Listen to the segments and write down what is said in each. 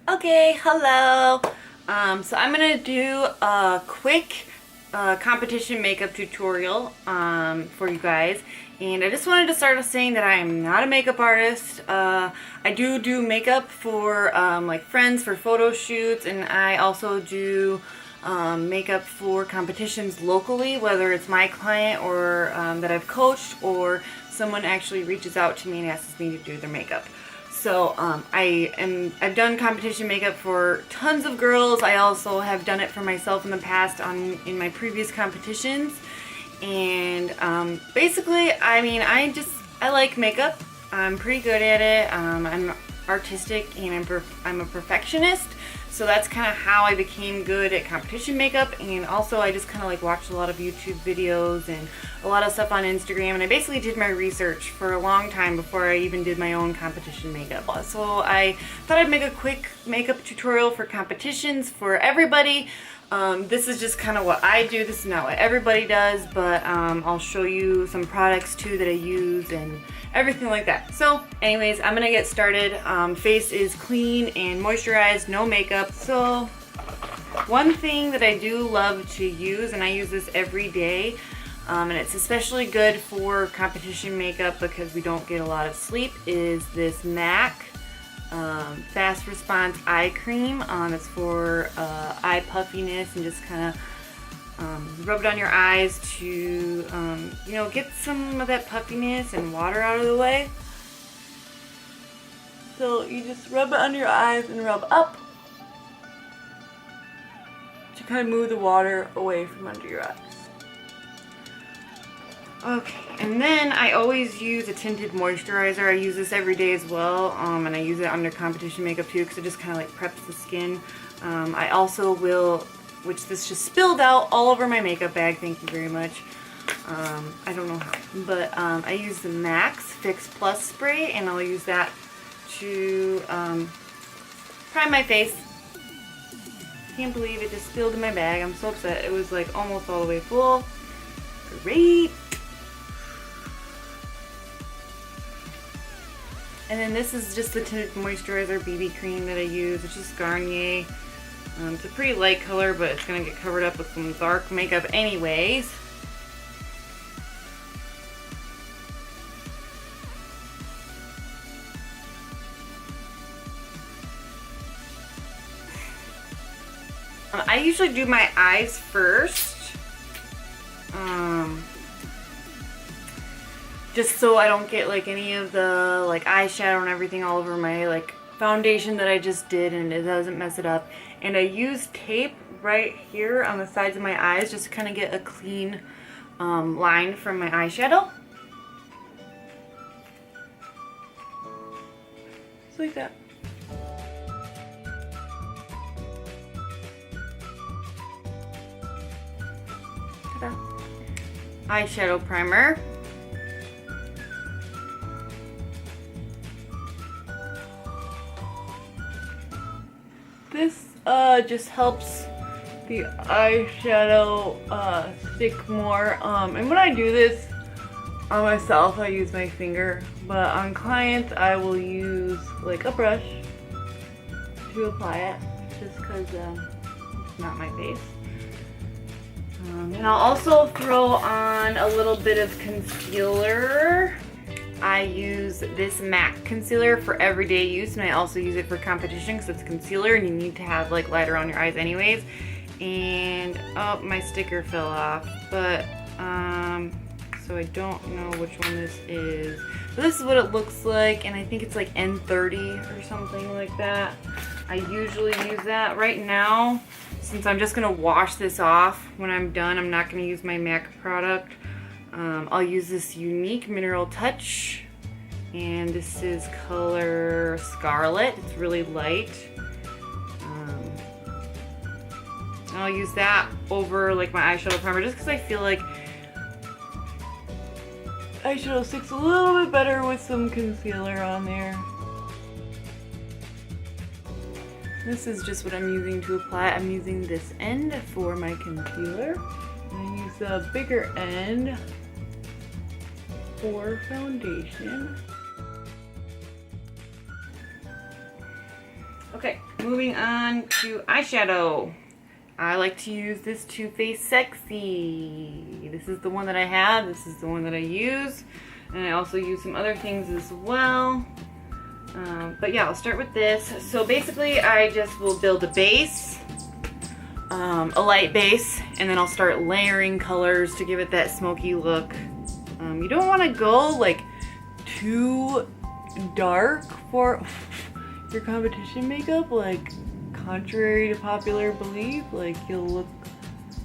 Okay, hello. So I'm gonna do a quick competition makeup tutorial for you guys. And I just wanted to start off saying that I am not a makeup artist. I do makeup for like friends for photo shoots, and I also do makeup for competitions locally, whether it's my client or that I've coached, or someone actually reaches out to me and asks me to do their makeup. So I've done competition makeup for tons of girls. I also have done it for myself in the past in my previous competitions. And basically, I mean, I like makeup. I'm pretty good at it. I'm artistic and I'm a perfectionist. So that's kind of how I became good at competition makeup. And also I just kind of like watched a lot of YouTube videos and a lot of stuff on Instagram. And I basically did my research for a long time before I even did my own competition makeup. So I thought I'd make a quick makeup tutorial for competitions for everybody. This is just kind of what I do. This is not what everybody does, but I'll show you some products too that I use and everything like that. So anyways, I'm gonna get started. Face is clean and moisturized, no makeup. So one thing that I do love to use, and I use this every day, and it's especially good for competition makeup because we don't get a lot of sleep, is this MAC Fast Response Eye Cream. It's for eye puffiness and just kind of rub it on your eyes to, you know, get some of that puffiness and water out of the way. So you just rub it under your eyes and rub up to kind of move the water away from under your eyes. Okay, and then I always use a tinted moisturizer. I use this every day as well, and I use it under competition makeup too because it just kind of like preps the skin. I also will, which this just spilled out all over my makeup bag, thank you very much. I don't know how, but I use the MAC Fix Plus spray, and I'll use that to prime my face. Can't believe it just spilled in my bag. I'm so upset. It was like almost all the way full. Great. And then this is just the tinted moisturizer BB cream that I use. It's just Garnier. It's a pretty light color, but it's going to get covered up with some dark makeup anyways. I usually do my eyes first. Just so I don't get like any of the like eyeshadow and everything all over my like foundation that I just did, and it doesn't mess it up. And I use tape right here on the sides of my eyes just to kind of get a clean line from my eyeshadow. Just like that. Ta-da. Eyeshadow primer. This just helps the eyeshadow stick more. And when I do this on myself, I use my finger, but on clients, I will use like a brush to apply it, just because it's not my face. And I'll also throw on a little bit of concealer. I use this MAC concealer for everyday use, and I also use it for competition because it's concealer and you need to have like light around your eyes anyways. And oh, my sticker fell off, but so I don't know which one this is. But this is what it looks like, and I think it's like N30 or something like that. I usually use that. Right now, since I'm just gonna wash this off when I'm done, I'm not gonna use my MAC product. I'll use this Unique Mineral Touch, and this is color Scarlet. It's really light. And I'll use that over like my eyeshadow primer just because I feel like eyeshadow sticks a little bit better with some concealer on there. This is just what I'm using to apply. I'm using this end for my concealer, and I use the bigger end for foundation. Okay, moving on to eyeshadow. I like to use this Too Faced Sexy. This is the one that I have. This is the one that I use. And I also use some other things as well. But yeah, I'll start with this. So basically, I just will build a base, a light base, and then I'll start layering colors to give it that smoky look. You don't want to go like too dark for your competition makeup, like contrary to popular belief, like you'll look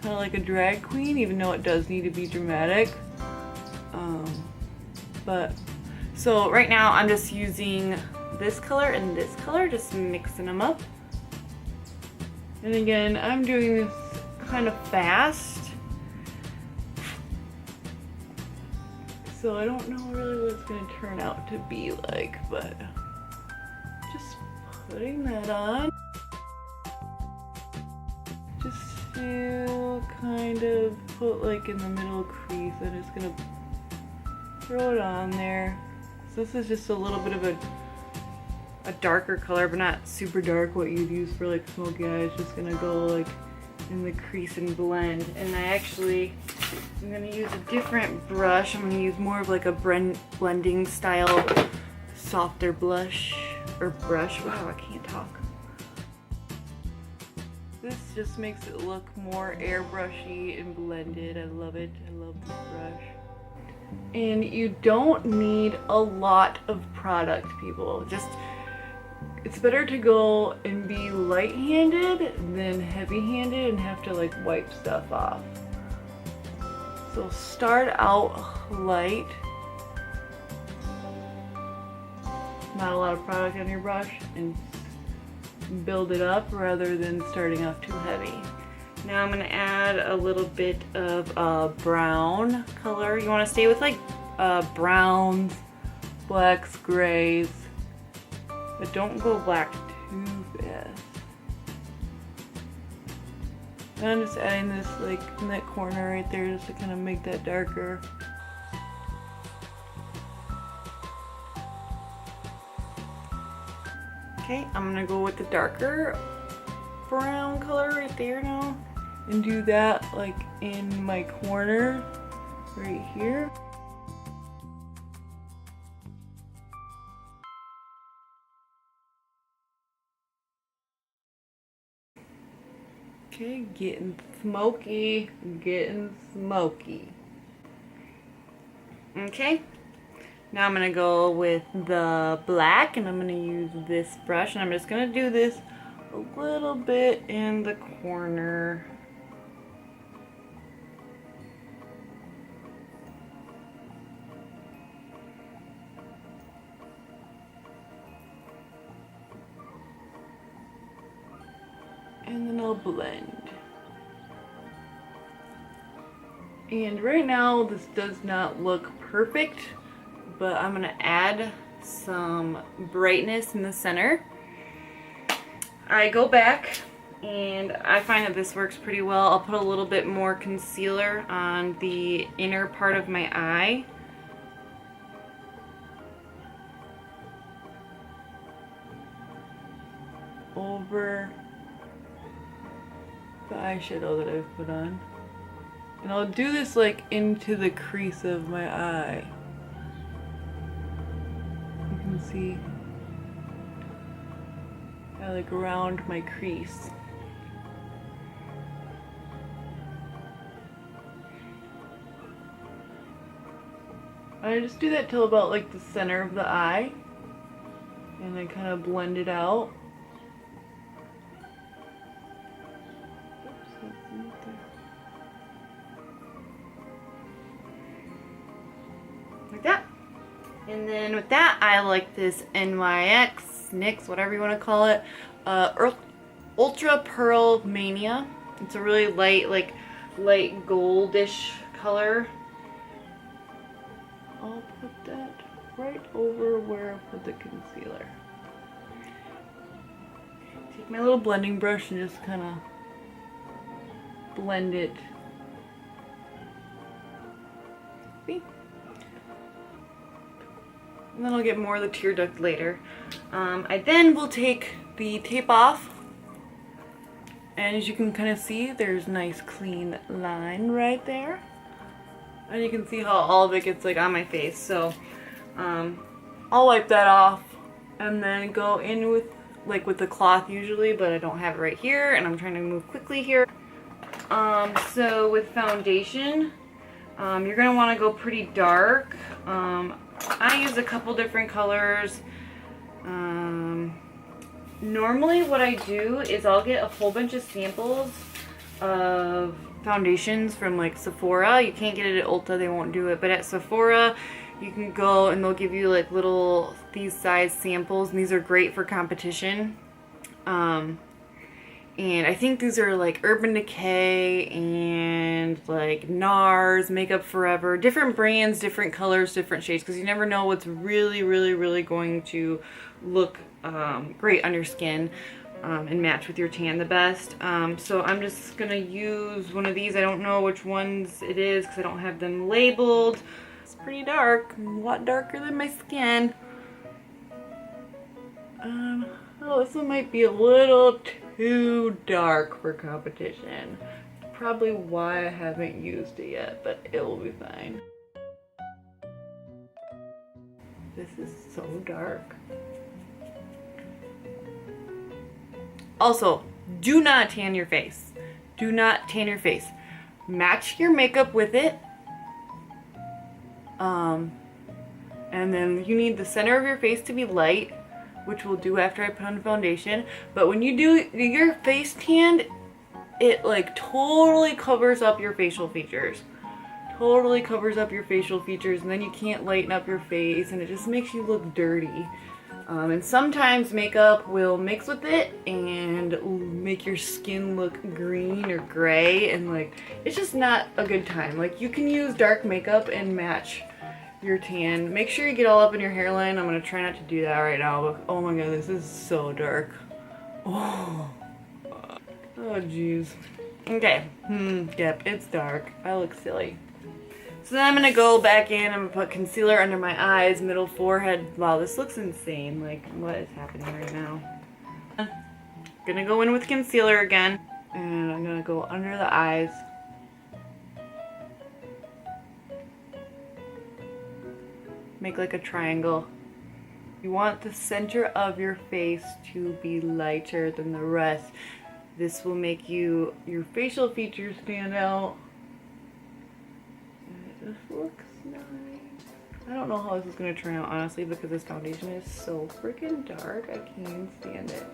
kind of like a drag queen, even though it does need to be dramatic. But so right now I'm just using this color and this color, just mixing them up. And again, I'm doing this kind of fast, so I don't know really what it's going to turn out to be like, but just putting that on just to kind of put like in the middle crease. I'm just going to throw it on there. So this is just a little bit of a darker color, but not super dark, what you'd use for like smoky eyes. Just gonna go like in the crease and blend. And I'm gonna use a different brush. I'm gonna use more of like a blending style, softer blush or brush. Wow, I can't talk. This just makes it look more airbrushy and blended. I love it. I love this brush. And you don't need a lot of product, people. It's better to go and be light-handed than heavy-handed and have to like wipe stuff off. So start out light. Not a lot of product on your brush, and build it up rather than starting off too heavy. Now I'm going to add a little bit of brown color. You want to stay with like browns, blacks, grays, but don't go black too fast. And I'm just adding this like in that corner right there just to kind of make that darker. Okay, I'm going to go with the darker brown color right there now. And do that like in my corner right here. Okay, getting smoky, getting smoky. Okay, now I'm gonna go with the black, and I'm gonna use this brush, and I'm just gonna do this a little bit in the corner. And then I'll blend. And right now this does not look perfect, but I'm gonna add some brightness in the center. I go back and I find that this works pretty well. I'll put a little bit more concealer on the inner part of my eye. Over the eyeshadow that I've put on. And I'll do this like into the crease of my eye. You can see I like around my crease. I just do that till about like the center of the eye, and I kind of blend it out. Like that. And then with that, I like this NYX, whatever you want to call it, Ultra Pearl Mania. It's a really light, like light goldish color. I'll put that right over where I put the concealer. Take my little blending brush and just kind of blend it. See? And then I'll get more of the tear duct later. I then will take the tape off. And as you can kind of see, there's a nice clean line right there. And you can see how all of it gets like on my face. So I'll wipe that off and then go in with the cloth usually, but I don't have it right here and I'm trying to move quickly here. So with foundation, you're gonna want to go pretty dark. I use a couple different colors. Normally what I do is I'll get a whole bunch of samples of foundations from like Sephora. You can't get it at Ulta, they won't do it, but at Sephora you can go and they'll give you like little these size samples, and these are great for competition. And I think these are like Urban Decay and like NARS, Makeup Forever, different brands, different colors, different shades, because you never know what's really going to look great on your skin and match with your tan the best. So I'm just gonna use one of these. I don't know which ones it is because I don't have them labeled. It's pretty dark, a lot darker than my skin. Oh, this one might be a little too dark for competition. Probably why I haven't used it yet, but it will be fine. This is so dark. Also, do not tan your face. Do not tan your face. Match your makeup with it. And then you need the center of your face to be light, which we'll do after I put on foundation. But when you do your face tan, it like totally covers up your facial features. Totally covers up your facial features, and then you can't lighten up your face, and it just makes you look dirty. And sometimes makeup will mix with it and make your skin look green or gray, and like it's just not a good time. Like you can use dark makeup and match your tan. Make sure you get all up in your hairline. I'm gonna try not to do that right now, but oh my god, this is so dark. Oh jeez. Okay, yep, it's dark. I look silly. So then I'm gonna go back in, I'm gonna put concealer under my eyes, middle forehead. Wow, this looks insane. Like, what is happening right now? I'm gonna go in with concealer again, and I'm gonna go under the eyes. Make like a triangle. You want the center of your face to be lighter than the rest. This will make your facial features stand out. This looks nice. I don't know how this is going to turn out, honestly, because this foundation is so freaking dark. I can't even stand it.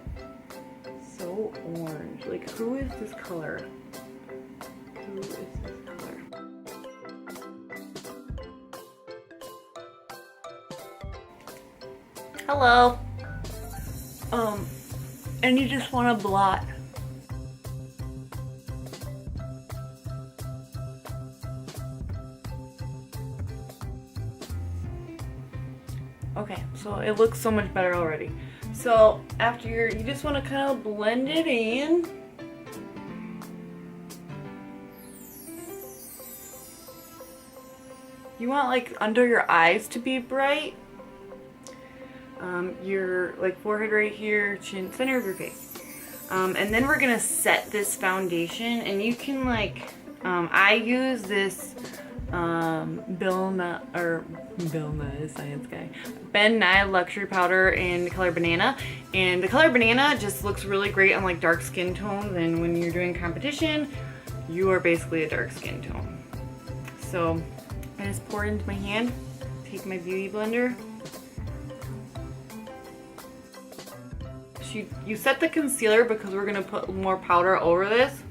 So orange. Like, who is this color? Who is this color? Hello. And you just want to blot. Okay, so it looks so much better already. So after you just want to kind of blend it in. You want like under your eyes to be bright. Your like forehead right here, chin, center of your face. And then we're gonna set this foundation, and you can like, I use this Bill Nye Science Guy, Ben Nye Luxury Powder in the color Banana, and the color Banana just looks really great on like dark skin tones, and when you're doing competition, you are basically a dark skin tone. So I just pour it into my hand, take my beauty blender. You set the concealer because we're gonna put more powder over this.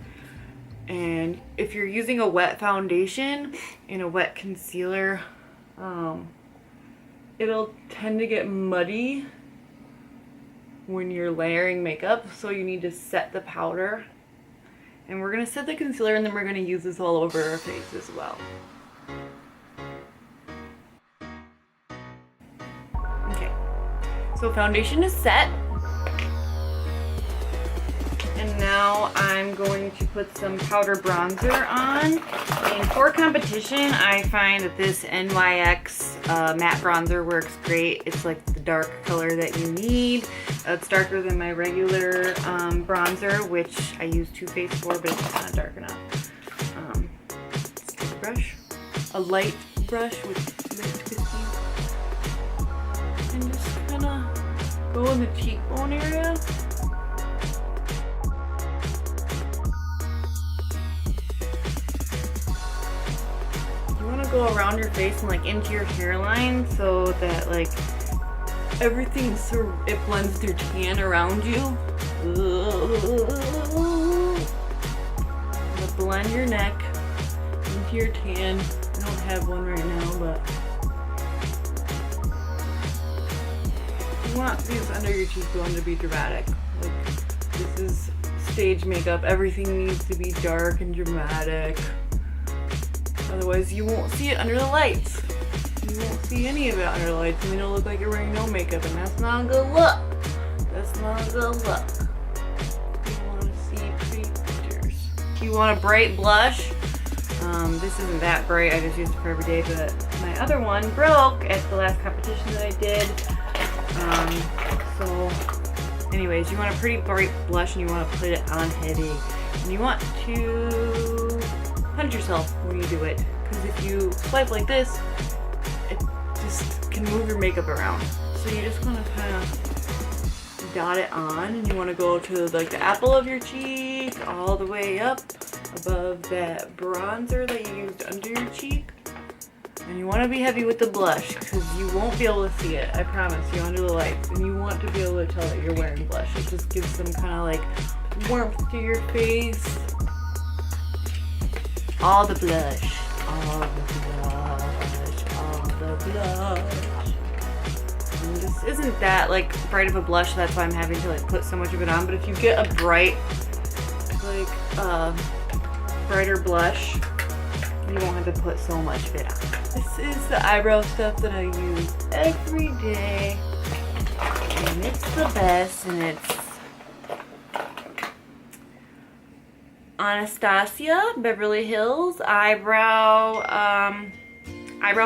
And if you're using a wet foundation and a wet concealer, it'll tend to get muddy when you're layering makeup, so you need to set the powder. And we're gonna set the concealer, and then we're gonna use this all over our face as well. Okay, so foundation is set. And now I'm going to put some powder bronzer on. And for competition, I find that this NYX matte bronzer works great. It's like the dark color that you need. It's darker than my regular bronzer, which I use Too Faced for, but it's not dark enough. Brush, a light brush with light twisties, and just kind of go in the cheekbone area. You want to go around your face and like into your hairline so that like everything it blends through tan around you. Blend your neck into your tan. I don't have one right now, but you want these under your cheekbone to be dramatic. Like, this is stage makeup. Everything needs to be dark and dramatic. Otherwise, you won't see it under the lights. You won't see any of it under the lights, and it'll look like you're wearing no makeup, and that's not a good look. That's not a good look. You want to see pretty pictures. You want a bright blush. This isn't that bright, I just used it for every day, but my other one broke at the last competition that I did. So anyways, you want a pretty bright blush and you want to put it on heavy. And you want to punch yourself when you do it, because if you swipe like this, it just can move your makeup around. So you just want to kind of dot it on, and you want to go to like the apple of your cheek all the way up above that bronzer that you used under your cheek. And you want to be heavy with the blush because you won't be able to see it, I promise you, under the lights. And you want to be able to tell that you're wearing blush. It just gives some kind of like warmth to your face. All the blush, all the blush, all the blush. And this isn't that like bright of a blush, that's why I'm having to like put so much of it on. But if you get a bright, like brighter blush, you won't have to put so much of it on. This is the eyebrow stuff that I use every day, and it's the best, and it's Anastasia Beverly Hills eyebrow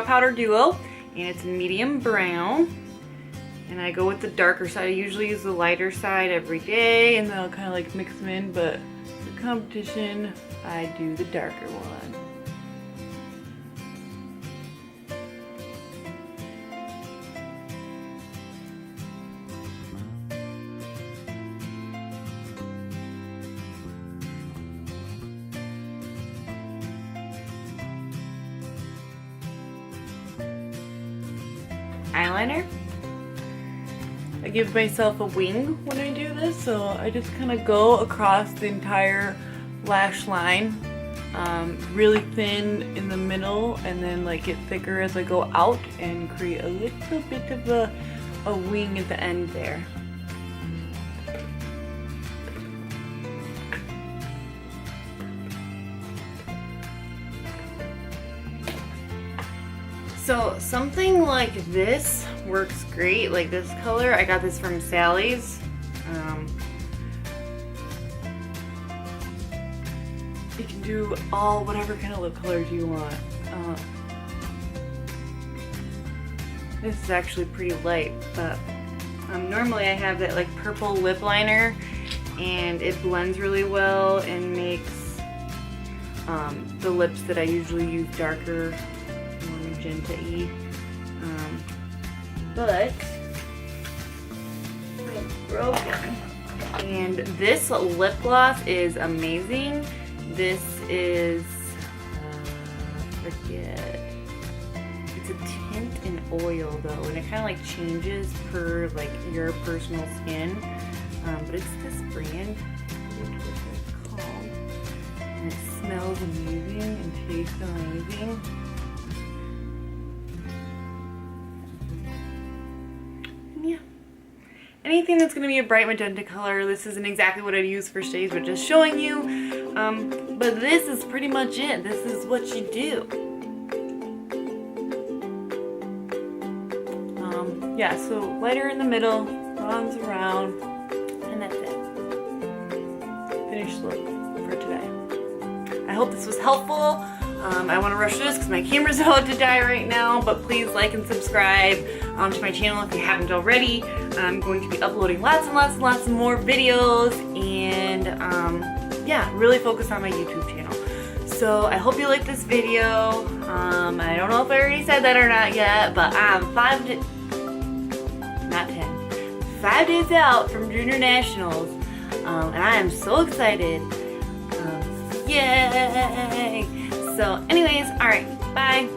powder duo, and it's medium brown. And I go with the darker side. I usually use the lighter side every day, and then I'll kind of like mix them in, but for competition I do the darker one. Eyeliner. I give myself a wing when I do this, so I just kind of go across the entire lash line, really thin in the middle, and then like get thicker as I go out and create a little bit of a wing at the end there. So something like this works great, like this color. I got this from Sally's. You can do whatever kind of lip colors you want. This is actually pretty light, but normally I have that like purple lip liner, and it blends really well and makes the lips that I usually use darker, magenta-y, but it's broken. And this lip gloss is amazing. This is it's a tint in oil though, and it kind of like changes per like your personal skin, but it's this brand, it's called, and it smells amazing and tastes amazing. Yeah, anything that's going to be a bright magenta color. This isn't exactly what I'd use for stage, but just showing you. But this is pretty much it. This is what you do. Yeah, so lighter in the middle, bronze around, and that's it. Finished look for today. I hope this was helpful. I want to rush this because my camera's about to die right now, but please like and subscribe to my channel if you haven't already. I'm going to be uploading lots and lots and lots of more videos, and yeah, really focus on my YouTube channel. So I hope you like this video. I don't know if I already said that or not yet, but I'm 5 days out from Junior Nationals, and I am so excited. Yay! So anyways, alright, bye!